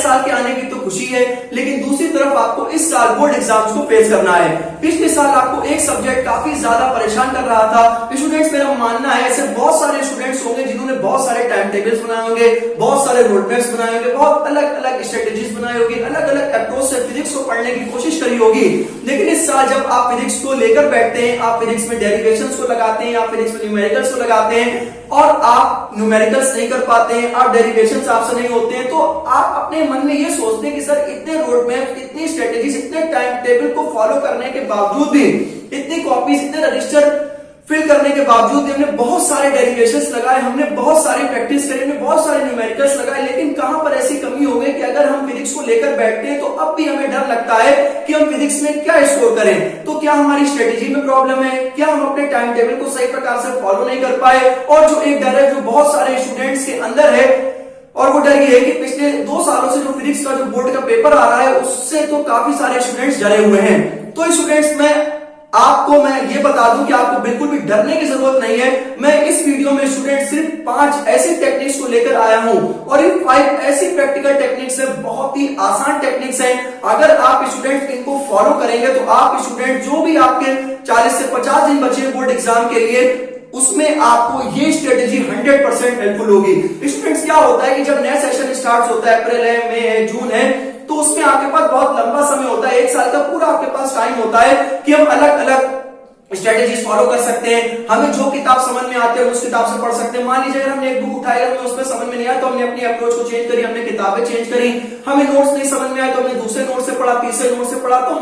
साल के आने की तो खुशी है, लेकिन दूसरी तरफ आपको इस साल बोर्ड एग्जाम्स को फेस करना है। पिछले साल आपको एक सब्जेक्ट काफी ज्यादा परेशान कर रहा था। स्टूडेंट्स, मेरा मानना है ऐसे बहुत सारे स्टूडेंट्स होंगे जिन्होंने बहुत सारे टाइम टेबल्स बनाए होंगे, बहुत सारे रोड मैप्स बनाए होंगे, बहुत अलग अलग स्ट्रेटेजीज बनाई होगी, अलग अलग अप्रोच से फिजिक्स को पढ़ने की कोशिश करी होगी। लेकिन इस साल जब आप फिजिक्स को लेकर बैठते हैं, आप फिजिक्स में डेरिवेशंस को लगाते हैं, आप फिजिक्स में न्यूमेरिकल्स को लगाते हैं और आप न्यूमेरिकल्स नहीं कर पाते हैं, आप डेरिवेशंस आपसे नहीं होते हैं, तो आप अपने मन में ये सोचते हैं कि सर इतने रोड मैप, इतनी स्ट्रेटेजीज, इतने टाइम टेबल को फॉलो करने के बावजूद भी, इतनी कॉपीज, इतने रजिस्टर फिल करने के बावजूद भी हमने बहुत सारे डेरिवेशंस लगाए, हमने बहुत सारी प्रैक्टिस करी, हमने बहुत सारे न्यूमेरिकल्स लगाए, लेकिन कहां पर ऐसी कमी हो गई कि अगर हम फिजिक्स को लेकर बैठते हैं तो अब भी हमें डर लगता है कि हम फिजिक्स में क्या स्कोर करें। तो क्या हमारी स्ट्रेटेजी में प्रॉब्लम है, क्या हम अपने टाइम टेबल को सही प्रकार से फॉलो नहीं कर पाए? और जो एक डर है जो बहुत सारे स्टूडेंट्स के अंदर है, और वो डर ये है कि पिछले 2 सालों से जो फिजिक्स का जो बोर्ड का पेपर आ रहा है उससे तो काफी सारे स्टूडेंट्स डरे हुए हैं। तो स्टूडेंट्स, मैं ये बता दूं कि आपको बिल्कुल भी डरने की जरूरत नहीं है। मैं इस वीडियो में स्टूडेंट सिर्फ 5 ऐसी टेक्निक्स को लेकर आया हूं और इन 5 ऐसी प्रैक्टिकल टेक्निक्स है, बहुत ही आसान टेक्निक्स हैं। अगर आप स्टूडेंट इनको फॉलो करेंगे तो आप स्टूडेंट जो भी आपके 40 से 50 दिन बचे बोर्ड एग्जाम के लिए, उसमें आपको ये स्ट्रेटेजी 100% हेल्पफुल होगी। स्टूडेंट्स, क्या होता है कि जब नया सेशन स्टार्ट होता है, अप्रैल है, मई है, जून है, तो उसमें आपके पास बहुत लंबा समय होता है, 1 साल का पूरा आपके पास टाइम होता है कि हम अलग अलग स्ट्रेटेजीज फॉलो कर सकते हैं। हमें जो किताब समझ में आते हैं उस किताब से पढ़ सकते हैं। मान लीजिए अगर हमने एक बुक उठाई, हमें उसमें समझ में नहीं आया तो हमने अपनी अप्रोच को चेंज करी, हमने किताबें चेंज करी। हमें नोट्स नहीं समझ में आया तो हमने दूसरे नोट से पढ़ा, तीसरे नोट से पढ़ा। तो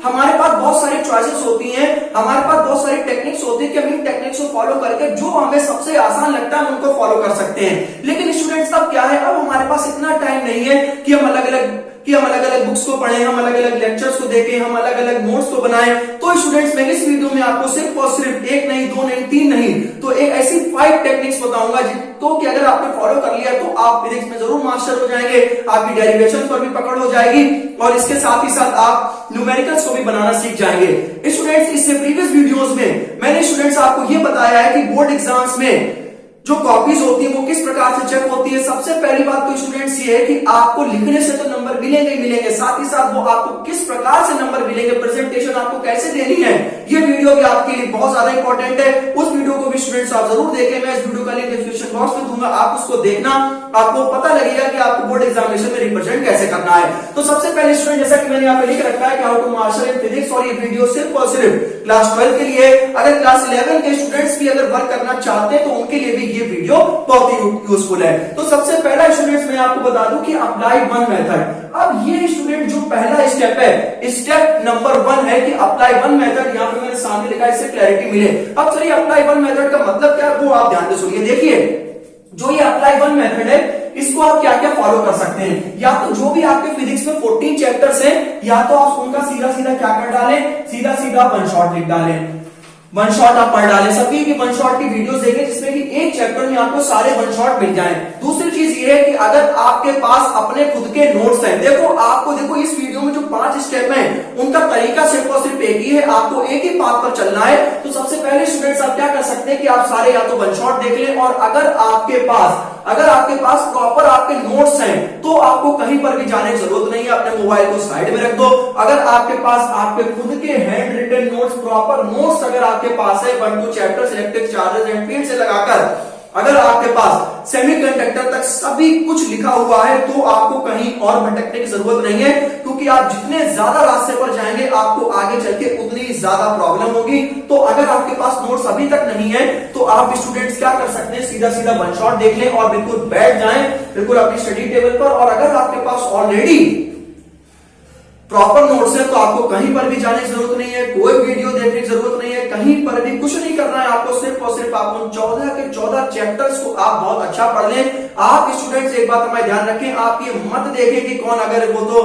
हमारे पास बहुत सारी चॉइसेस होती हैं, हमारे पास बहुत सारी टेक्निक्स होती है कि हम इन टेक्निक्स को फॉलो करके जो हमें सबसे आसान लगता है उनको फॉलो कर सकते हैं। लेकिन स्टूडेंट्स, अब क्या है, अब हमारे पास इतना टाइम नहीं है कि हम अलग अलग बुक्स को पढ़ें, हम अलग अलग लेक्चर्स को देखें, हम अलग अलग नोट्स को बनाएं। तो स्टूडेंट्स, मैं इस वीडियो में आपको सिर्फ और सिर्फ 1 नहीं, 2 नहीं, 3 नहीं, तो एक ऐसी 5 टेक्निक्स बताऊंगा तो कि अगर आपने फॉलो कर लिया तो आप फिजिक्स में जरूर मास्टर हो जाएंगे, आपकी डेरिवेशन पर भी पकड़ हो जाएगी और इसके साथ ही साथ आप न्यूमेरिकल्स को भी बनाना सीख जाएंगे। स्टूडेंट्स, इससे प्रीवियस वीडियोस में मैंने स्टूडेंट्स आपको ये बताया है कि बोर्ड एग्जाम्स में जो कॉपीज होती है वो किस प्रकार से चेक होती है। सबसे पहली बात तो स्टूडेंट्स ये है कि आपको लिखने से तो नंबर मिलेंगे ही मिलेंगे, साथ ही साथ वो आपको किस प्रकार से नंबर मिलेंगे, प्रेजेंटेशन आपको कैसे देनी है, ये वीडियो भी आपके लिए बहुत ज्यादा इंपॉर्टेंट है। उस वीडियो को भी स्टूडेंट्स आप जरूर देखें, मैं इस वीडियो का लिंक डिस्क्रिप्शन बॉक्स में दूंगा, आप उसको देखना, आपको पता लगेगा कि आपको बोर्ड एग्जामिनेशन में रिप्रेजेंट कैसे करना है। तो सबसे पहले स्टूडेंट, जैसा कि मैंने यहाँ पे लिख रखा है कि how to master in physics, और ये वीडियो सिर्फ और सिर्फ क्लास 12 के लिए। अगर क्लास 11 के स्टूडेंट्स भी अगर वर्क करना चाहते हैं तो उनके लिए भी ये वीडियो बहुत ही यूजफुल है। तो सबसे पहला स्टूडेंट्स मैं आपको बता दूं कि अप्लाई 1 मेथड। अब ये स्टूडेंट जो पहला स्टेप है, स्टेप नंबर 1 है कि अप्लाई 1 मेथड, यहां पे मैंने सामने लिखा है, इससे क्लैरिटी मिले। अब चलिए अप्लाई 1 मेथड का मतलब क्या है वो आप ध्यान से सुनिए। देखिए, जो ये अप्लाई 1 मेथड है इसको आप क्या क्या फॉलो कर सकते हैं। या तो जो भी आपके फिजिक्स में 14 चैप्टर्स हैं, या तो आप उनका सीधा सीधा क्या कर डालें, सीधा सीधा वन शॉट लिख डालें, वन शॉट आप पढ़ डालें। सभी की वन शॉट की वीडियोस देखें जिसमें कि एक चैप्टर में आपको सारे वन शॉट मिल जाएं। दूसरी चीज ये है कि अगर आपके पास अपने खुद के नोट्स हैं, देखो इस वीडियो में जो 5 स्टेप हैं उनका तरीका सिर्फ और सिर्फ एक ही है, आपको एक ही पाथ पर चलना है। तो सबसे पहले स्टूडेंट्स आप क्या कर सकते हैं कि आप सारे या तो वन शॉट देख लें, और अगर आपके पास प्रॉपर आपके नोट्स हैं तो आपको कहीं पर भी जाने की जरूरत नहीं है, अपने मोबाइल को साइड में रख दो। अगर आपके पास आपके खुद के hand written notes, proper notes अगर आपके पास है, 1-2 chapters, electric charges and field से लगाकर अगर आपके पास सेमीकंडक्टर तक सभी कुछ लिखा हुआ है तो आपको कहीं और भटकने की जरूरत नहीं है, क्योंकि आप जितने ज्यादा रास्ते पर जाएंगे आपको आगे चल के उतनी ज्यादा प्रॉब्लम होगी। तो अगर आपके पास नोट्स अभी तक नहीं है तो आप स्टूडेंट्स क्या कर सकते हैं, सीधा सीधा वन शॉट देख लें और बिल्कुल बैठ जाएं बिल्कुल अपनी स्टडी टेबल पर। और अगर आपके पास ऑलरेडी प्रॉपर नोट्स है तो आपको कहीं पर भी जाने की जरूरत नहीं है, कोई वीडियो देखने की जरूरत नहीं है, कहीं पर भी कुछ नहीं करना है आपको, सिर्फ और सिर्फ आप उन 14 के 14 चैप्टर्स को आप बहुत अच्छा पढ़ लें। आप स्टूडेंट्स एक बात हमारे ध्यान रखें, आप ये मत देखें कि कौन, अगर वो तो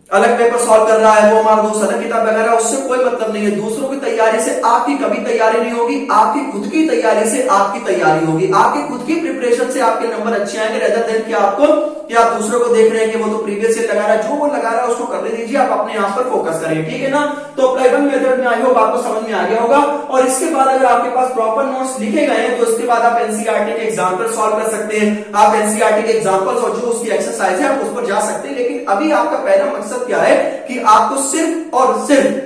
अलग पेपर सॉल्व कर रहा है, वो हमारा दोस्त अलग किताब वगैरह, उससे कोई मतलब नहीं है। दूसरों की तैयारी से आपकी कभी तैयारी नहीं होगी, आपकी खुद की तैयारी से आपकी तैयारी होगी, आपकी खुद की प्रिपरेशन से आपके नंबर अच्छे आएंगे, रेदर देन कि आपको या आप दूसरों को देख रहे हैं कि वो तो प्रीवियस ईयर लगा रहा है, जो वो लगा रहा है उसको करने दीजिए, आप अपने आप पर फोकस करिए, ठीक है ना। तो अप्लाई वन मेथड में आई होप आपको समझ में आ गया होगा। और इसके बाद अगर आपके पास प्रॉपर नोट्स लिखे गए हैं तो इसके बाद आप एनसीईआरटी के एग्जाम्पल सॉल्व कर सकते हैं। आप एनसीईआरटी के एग्जाम्पल्स और जो उसकी एक्सरसाइज है आप उस पर जा सकते हैं। लेकिन अभी आपका पहला मकसद क्या है कि आपको सिर्फ और सिर्फ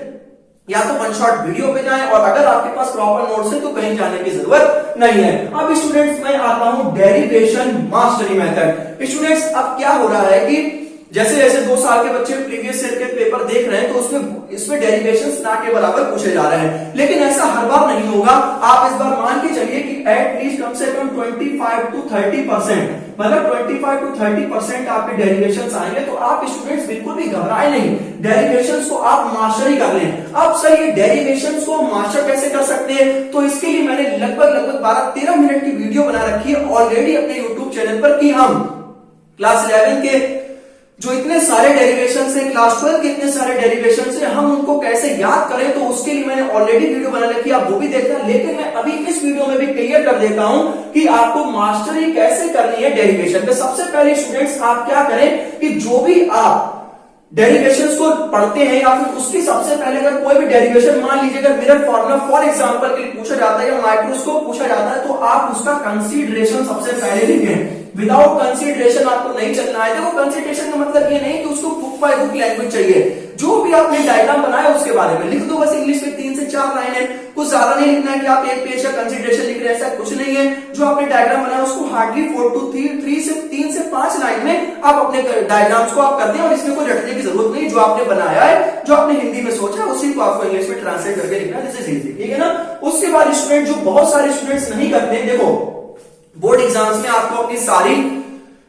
या तो वन शॉट वीडियो पे जाएं, और अगर आपके पास प्रॉपर नोट्स है तो कहीं जाने की जरूरत नहीं है। अब स्टूडेंट्स मैं आता हूं डेरिवेशन मास्टरी मेथड। स्टूडेंट्स अब क्या हो रहा है कि जैसे जैसे 2 साल के बच्चे प्रीवियस ईयर के पेपर देख रहे हैं तो उसमें इसमें डेरिवेशंस ना के बराबर पूछे जा रहे हैं, लेकिन ऐसा हर बार नहीं होगा। आप इस बार मान के चलिए कि एटलीस्ट कम से कम 25 to 30%, मतलब 25 to 30% आपके डेरिवेशंस आएंगे। तो आप स्टूडेंट्स बिल्कुल भी घबराए नहीं, डेरिवेशंस को आप मास्टरी कर लें। अब सर ये डेरिवेशंस को मास्टर कैसे कर सकते हैं, तो इसके लिए मैंने लगभग 12-13 मिनट की वीडियो बना रखी है ऑलरेडी अपने यूट्यूब चैनल पर कि हम क्लास 11 के जो इतने सारे डेरिवेशंस हैं, क्लास 12 के इतने सारे डेरिवेशंस हैं, हम उनको कैसे याद करें। तो उसके लिए मैंने ऑलरेडी वीडियो बना रखी है, आप वो भी देखना। लेकिन मैं अभी इस वीडियो में भी क्लियर कर देता हूं कि आपको मास्टरी कैसे करनी है डेरिवेशन में। सबसे पहले स्टूडेंट्स आप क्या करें कि जो भी आप डेरिवेशंस को पढ़ते हैं या फिर उसकी सबसे पहले अगर कोई भी डेरिवेशन मान लीजिए अगर मिरर फॉर्मूला फॉर एग्जांपल के लिए पूछा जाता है या माइक्रोस्कोप पूछा जाता है तो आप उसका कंसीडरेशन सबसे पहले लिखें। विदाउट कंसीडरेशन आपको नहीं चलना है। देखो कंसीडरेशन का मतलब ये नहीं कि उसको बुक बाय बुक लैंग्वेज चाहिए, जो भी आपने डायग्राम बनाया उसके बारे में लिख दो बस। इंग्लिश में 3 से 4 लाइन है, कुछ ज्यादा नहीं लिखना है कि आप एक पेज का कंसीडरेशन लिख रहे हैं, ऐसा कुछ नहीं है। जो आपने डायग्राम बनाया उसको हार्डली 3 से 5 लाइन में आप अपने डायग्राम्स को आप करते हैं, और इसमें कोई रटने की जरूरत नहीं। जो आपने बनाया है, जो आपने हिंदी में सोचा है, उसी को आपको इंग्लिश में ट्रांसलेट करके लिखना है, दिस इज इजी, ठीक है ना। उसके बाद स्टूडेंट जो बहुत सारे स्टूडेंट्स नहीं करते हैं, देखो बोर्ड एग्जाम्स में आपको अपनी सारी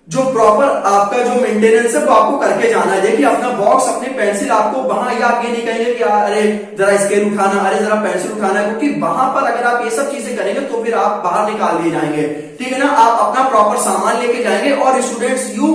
जो प्रॉपर आपका जो मेंटेनेंस है वो आपको करके जाना है। देखिए अपना बॉक्स, अपनी पेंसिल आपको वहां, या आप ये नहीं कहेंगे कि अरे जरा स्केल उठाना, अरे जरा पेंसिल उठाना है, क्योंकि वहां पर अगर आप ये सब चीजें करेंगे तो फिर आप बाहर निकाल दिए जाएंगे, ठीक है ना। आप अपना प्रॉपर सामान लेके जाएंगे। और students you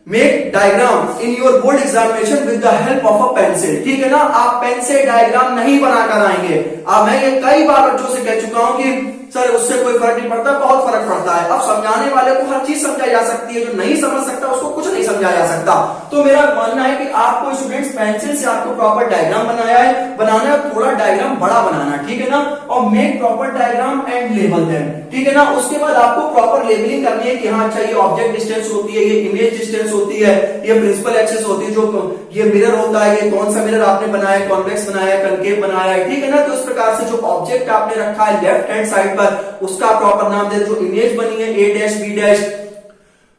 make diagram in your board examination with the help of a pencil, ठीक है ना। आप पेन से डायग्राम नहीं बनाकर आएंगे। अब मैं ये कई बार बच्चों से कह चुका हूं कि सर उससे कोई फर्क नहीं पड़ता, बहुत फर्क पड़ता है। अब समझाने वाले को हर चीज समझाई जा सकती है, जो नहीं समझ सकता उसको कुछ नहीं समझाया जा सकता। तो मेरा मानना है कि आपको स्टूडेंट्स पेंसिल से आपको प्रॉपर डायग्राम बनाना है, थोड़ा डायग्राम बड़ा बनाना, ठीक है ना। और make proper diagram and label them, ठीक है ना। उसके बाद आपको प्रॉपर लेबलिंग करनी है कि हाँ अच्छा ये ऑब्जेक्ट डिस्टेंस होती है, ये इमेज डिस्टेंस होती है, ये प्रिंसिपल एक्सिस होती है, जो ये मिरर होता है, ये कौन सा मिरर आपने बनाया, कॉन्वेक्स बनाया, कंकेव बनाया है, ठीक है ना। तो इस प्रकार से जो ऑब्जेक्ट आपने रखा है लेफ्ट हैंड साइड पर उसका प्रॉपर नाम दे, जो इमेज बनी है A डैश B डैश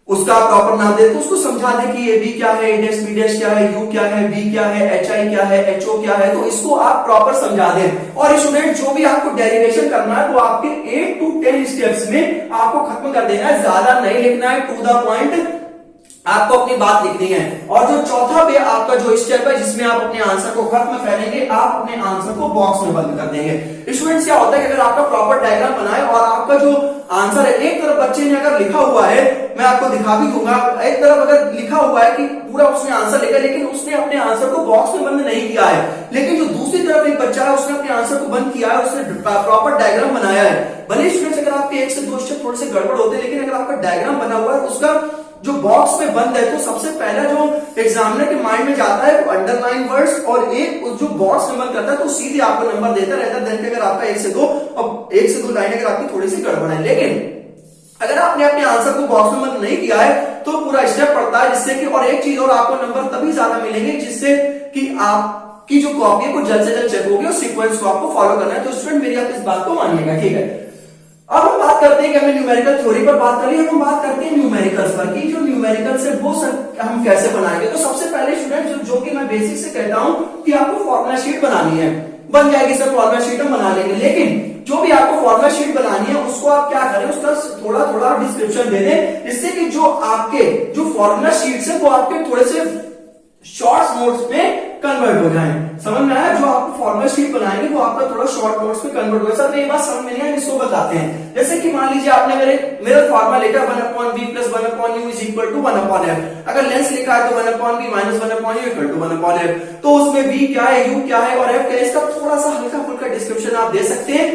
उसका प्रॉपर नाम दे, तो उसको समझा दे कि ये B क्या है, A डैश B डैश क्या है, U क्या है, V क्या है, HI क्या है, HO क्या है, तो इसको आप प्रॉपर समझा दें। और स्टूडेंट जो भी आपको डेरिवेशन करना है वो आपके 8 to 10 स्टेप्स में आपको खत्म कर देना है, ज्यादा नहीं लिखना है, टू द पॉइंट आपको अपनी बात लिखनी है। और जो चौथा पे आपका जो स्टेप है जिसमें आप अपने आंसर को खत्म करेंगे, आप अपने आंसर को बॉक्स में बंद कर देंगे। स्टूडेंट्स क्या होता है कि अगर आपका प्रॉपर डायग्राम बनाए और आपका जो आंसर है, एक तरफ बच्चे ने अगर लिखा हुआ है, मैं आपको दिखा भी दूंगा, एक तरफ अगर लिखा हुआ है कि पूरा उसने आंसर लिखा, लेकिन उसने अपने आंसर को बॉक्स में बंद नहीं किया है। लेकिन जो दूसरी तरफ एक बच्चा है उसने अपने आंसर को बंद किया है, उसने प्रॉपर डायग्राम बनाया है। भले स्टूडेंट्स अगर आपके 1 से 2 स्टेप थोड़े से गड़बड़ होते हैं, लेकिन अगर आपका डायग्राम बना हुआ है उसका जो बॉक्स में बंद है, तो सबसे पहला जो एग्जामिनर के माइंड में जाता है वो अंडरलाइन वर्ड्स और एक जो बॉक्स नंबर करता है तो सीधे आपको नंबर देता रहता है। देन अगर आपका 1 से 2 और 1 से 2 लाइन अगर आपकी थोड़ी सी गड़बड़ है, लेकिन अगर आपने अपने आंसर को बॉक्स में बंद नहीं किया है तो पूरा स्टेप पड़ता है, जिससे कि और एक चीज और आपको नंबर तभी ज्यादा मिलेंगे जिससे कि आपकी जो कॉपी है वो जल्द से जल्द चेक होगी और सीक्वेंस को आपको फॉलो करना है। तो स्टूडेंट मेरी आप इस बात को मानिएगा, ठीक है। अब हम बात करते हैं कि हमने न्यूमेरिकल थ्योरी पर बात करी, हम बात करते हैं न्यूमेरिकल्स पर कि जो न्यूमेरिकल्स है वो हम कैसे बनाएंगे। तो सबसे पहले स्टूडेंट जो कि मैं बेसिक से कहता हूं कि आपको फॉर्मूला शीट बनानी है, बन जाएगी सर फॉर्मूला शीट हम बना लेंगे। लेकिन जो भी आपको फॉर्मूला शीट बनानी है उसको आप क्या करें, उसका थोड़ा थोड़ा डिस्क्रिप्शन दे दें, जिससे कि जो आपके जो फॉर्मूला शीट्स है वो आपके थोड़े से शॉर्ट नोट्स में कन्वर्ट हो जाए। समझ में आया? जो आपको फॉर्मूला शीट बनाएंगे वो आपका थोड़ा शॉर्ट नोट्स में कन्वर्ट हो। सर ये बात समझ में नहीं है, इसको बताते हैं। जैसे कि मान लीजिए आपने अगर एक मिरर फॉर्मूला लिखा 1/v + 1/u = 1/f, अगर लेंस लिखा है तो 1/v - 1/u = 1/f, तो उसमें v क्या है, u क्या है और f क्या है, इसका थोड़ा सा हल्का फुल्का डिस्क्रिप्शन आप दे सकते हैं।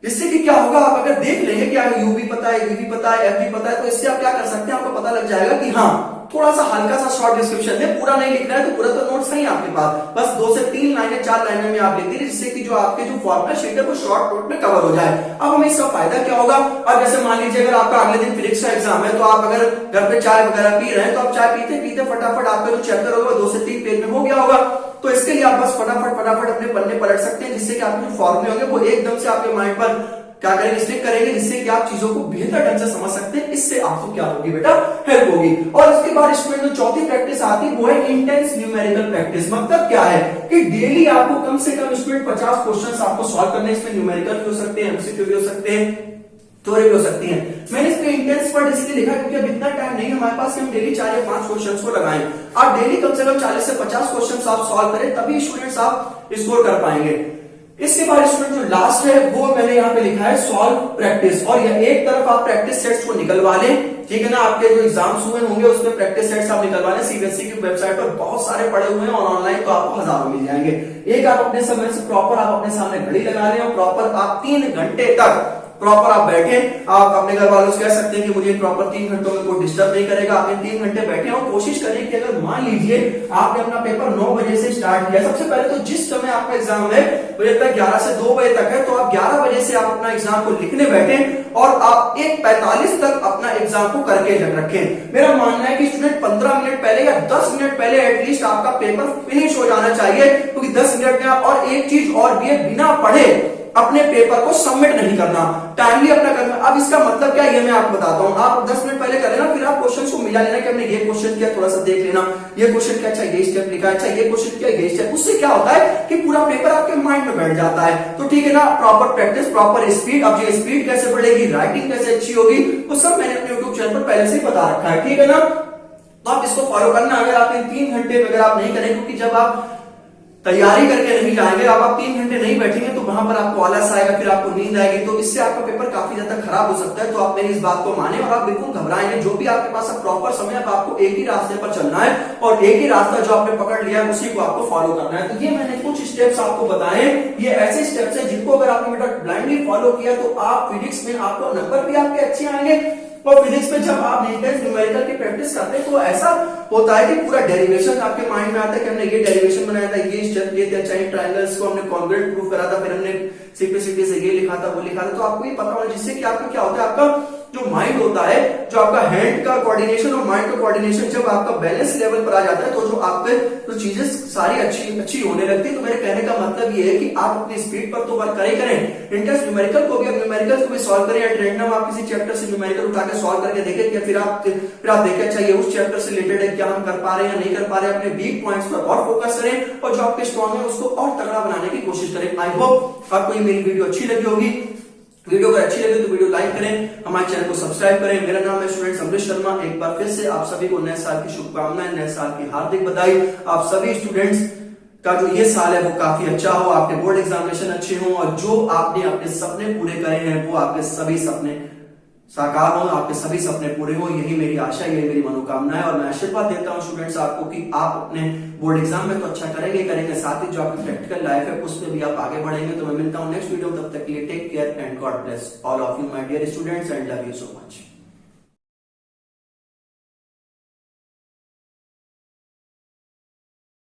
जिससे कि क्या होगा, आप अगर देख लेंगे कि यू भी पता है, वी भी पता है, एफ भी पता है, तो इससे आप क्या कर सकते हैं, आपको पता लग जाएगा कि हाँ थोड़ा सा हल्का सा शॉर्ट डिस्क्रिप्शन है, पूरा नहीं लिखना है तो पूरा तो नोट्स नहीं आपके पास, बस 2 से 3 लाइनें 4 लाइनें में आप लिख दीजिए, जिससे कि जो आपके जो फॉर्मूला शीट है वो शॉर्ट नोट में कवर हो जाए। अब हमें इसका फायदा क्या होगा, अब जैसे मान लीजिए अगर आपका अगले दिन फिजिक्स का एग्जाम है, तो आप अगर घर पे चाय वगैरह पी रहे हैं, तो आप चाय पीते पीते फटाफट आपका जो चैप्टर होगा 2 से 3 पेज में हो गया होगा। तो इसके लिए आप बस फटाफट अपने पन्ने पलट सकते हैं, जिससे कि आपके जो फॉर्मूले होंगे वो एकदम से आपके माइंड पर क्या करेंगे, स्टिक करेंगे, जिससे कि आप चीजों को बेहतर ढंग से समझ सकते हैं। इससे आपको क्या होगी बेटा, हेल्प होगी। और इसके बाद स्टूडेंट जो चौथी प्रैक्टिस आती है वो है इंटेंस न्यूमेरिकल प्रैक्टिस। मतलब क्या है कि डेली आपको कम से कम स्टूडेंट 50 क्वेश्चंस आपको सॉल्व करने, इसमें न्यूमेरिकल भी हो सकते हैं, एमसीक्यू भी हो सकते हैं, थ्योरी भी हो सकती है। मैंने इस पे इंटेंस वर्ड इसलिए लिखा क्योंकि अब इतना टाइम नहीं हमारे पास कि हम डेली 4 या 5 क्वेश्चंस को लगाएं। आप डेली कम से कम 40 से 50 क्वेश्चंस आप सॉल्व करें, तभी स्टूडेंट्स आप स्कोर कर पाएंगे। इसके बाद स्टूडेंट जो लास्ट है वो मैंने यहाँ पे लिखा है सॉल्व प्रैक्टिस। और यह एक तरफ आप प्रैक्टिस सेट्स को निकलवा लें, ठीक है ना, आपके जो एग्जाम्स हुए होंगे उसमें प्रैक्टिस सेट्स आप निकलवा लें। सीबीएसई की वेबसाइट पर बहुत सारे पड़े हुए हैं और ऑनलाइन तो आपको हजारों मिल जाएंगे। एक आप अपने समय से प्रॉपर आप अपने सामने घड़ी लगा लें और प्रॉपर आप 3 घंटे तक प्रॉपर आप बैठे। आप अपने घर वालों से कह सकते हैं कि मुझे प्रॉपर 3 घंटों में कोई डिस्टर्ब नहीं करेगा। आपने 3 घंटे बैठे और कोशिश करें कि अगर मान लीजिए आपने अपना पेपर 9 बजे से स्टार्ट किया, सबसे पहले तो जिस समय आपका एग्जाम है मुझे लगता है 11 से 2 बजे तक है, तो आप 11 बजे से आप अपना एग्जाम को लिखने बैठे और आप 1:45 तक अपना एग्जाम को करके रखें। मेरा मानना है कि स्टूडेंट 15 मिनट पहले या 10 मिनट पहले एटलीस्ट आपका पेपर फिनिश हो जाना चाहिए, क्योंकि 10 मिनट में आप, और एक चीज और भी है, बिना पढ़े अपने पेपर को सबमिट नहीं करना, टाइमली अपना करना। अब इसका मतलब क्या है ये मैं आपको बताता हूं। आप 10 मिनट पहले कर लेना, फिर आप क्वेश्चन को मिला लेना कि हमने ये क्वेश्चन किया, थोड़ा सा देख लेना, ये क्वेश्चन क्या, अच्छा ये स्टेप लिखा है, अच्छा ये क्वेश्चन क्या, ये स्टेप। उससे क्या होता है कि पूरा पेपर आपके माइंड में बैठ जाता है। तो ठीक है ना, प्रॉपर प्रैक्टिस, प्रॉपर स्पीड। अब ये स्पीड कैसे बढ़ेगी, राइटिंग कैसे अच्छी होगी, वो सब मैंने अपने यूट्यूब चैनल पर पहले से ही बता रखा है, ठीक है ना। तो आप इसको फॉलो करना। अगर आप इन 3 घंटे में अगर आप नहीं करें, क्योंकि जब आप तैयारी करके नहीं जाएंगे, अब आप 3 घंटे नहीं बैठेंगे तो वहां पर आपको आलस आएगा, फिर आपको नींद आएगी, तो इससे आपका पेपर काफी ज्यादा खराब हो सकता है। तो आप मेरी इस बात को माने और आप बिल्कुल घबराएंगे। जो भी आपके पास अब प्रॉपर समय है, आपको एक ही रास्ते पर चलना है और एक ही रास्ता जो आपने पकड़ लिया है उसी को आपको फॉलो करना है। तो ये मैंने कुछ स्टेप्स आपको बताए, ये ऐसे स्टेप्स हैं जिनको अगर आपने बेटा ब्लाइंडली फॉलो किया तो आप फिजिक्स में आपको नंबर भी आपके अच्छे आएंगे। और फिजिक्स में जब आप इंटेंस न्यूमेरिकल की प्रैक्टिस करते हैं तो ऐसा होता है कि पूरा डेरिवेशन आपके माइंड में आता है कि हमने ये डेरिवेशन बनाया था, ये स्टेप ये थे, चाहे ट्रायंगल्स को हमने कॉन्ग्रुएंट प्रूव करा था, फिर हमने सिंप्लिसिटी से ये लिखा था, वो लिखा था। तो आपको ये पता होगा, जिससे कि आपका क्या होता है, आपका जो माइंड होता है, जो आपका हैंड का कोऑर्डिनेशन और माइंड का कोऑर्डिनेशन जब आपका बैलेंस लेवल पर आ जाता है, तो जो आपके जो चीजें सारी अच्छी होने लगती है। तो मेरे कहने का मतलब ये है कि आप अपनी स्पीड पर तो वर्क करें, इंटेंस न्यूमेरिकल को भी, अब न्यूमेरिकल को भी सॉल्व करें, एट रैंडम आप किसी चैप्टर से न्यूमेरिकल उठा के सॉल्व करके देखें, फिर आप देखें अच्छा ये उस चैप्टर से रिलेटेड है, क्या हम कर पा रहे हैं या नहीं कर पा रहे हैं। अपने वीक पॉइंट्स पर और फोकस करें और जो आपके स्ट्रॉन्ग है उसको और तगड़ा बनाने की कोशिश करें। आई होप आपको ये मेरी वीडियो अच्छी लगी होगी। वीडियो अगर अच्छी लगे तो वीडियो लाइक करें, हमारे चैनल को सब्सक्राइब करें। मेरा नाम है स्टूडेंट अमृत शर्मा। एक बार फिर से आप सभी को नए साल की शुभकामनाएं, नए साल की हार्दिक बधाई। आप सभी स्टूडेंट्स का जो ये साल है वो काफी अच्छा हो, आपके बोर्ड एग्जामिनेशन अच्छे हो और जो आपने अपने सपने पूरे करे हैं वो आपके सभी सपने साकार हो, आपके सभी सपने पूरे हो। यही मेरी आशा, यही मेरी मनोकामना है और मैं आशीर्वाद देता हूं स्टूडेंट्स आपको कि आप अपने बोर्ड एग्जाम में तो अच्छा करेंगे, साथ ही जो आपकी प्रैक्टिकल लाइफ है उसमें भी आप आगे बढ़ेंगे। तो मैं मिलता हूं नेक्स्ट वीडियो, तब तक के लिए take care and God bless all of you my dear students and love you so much.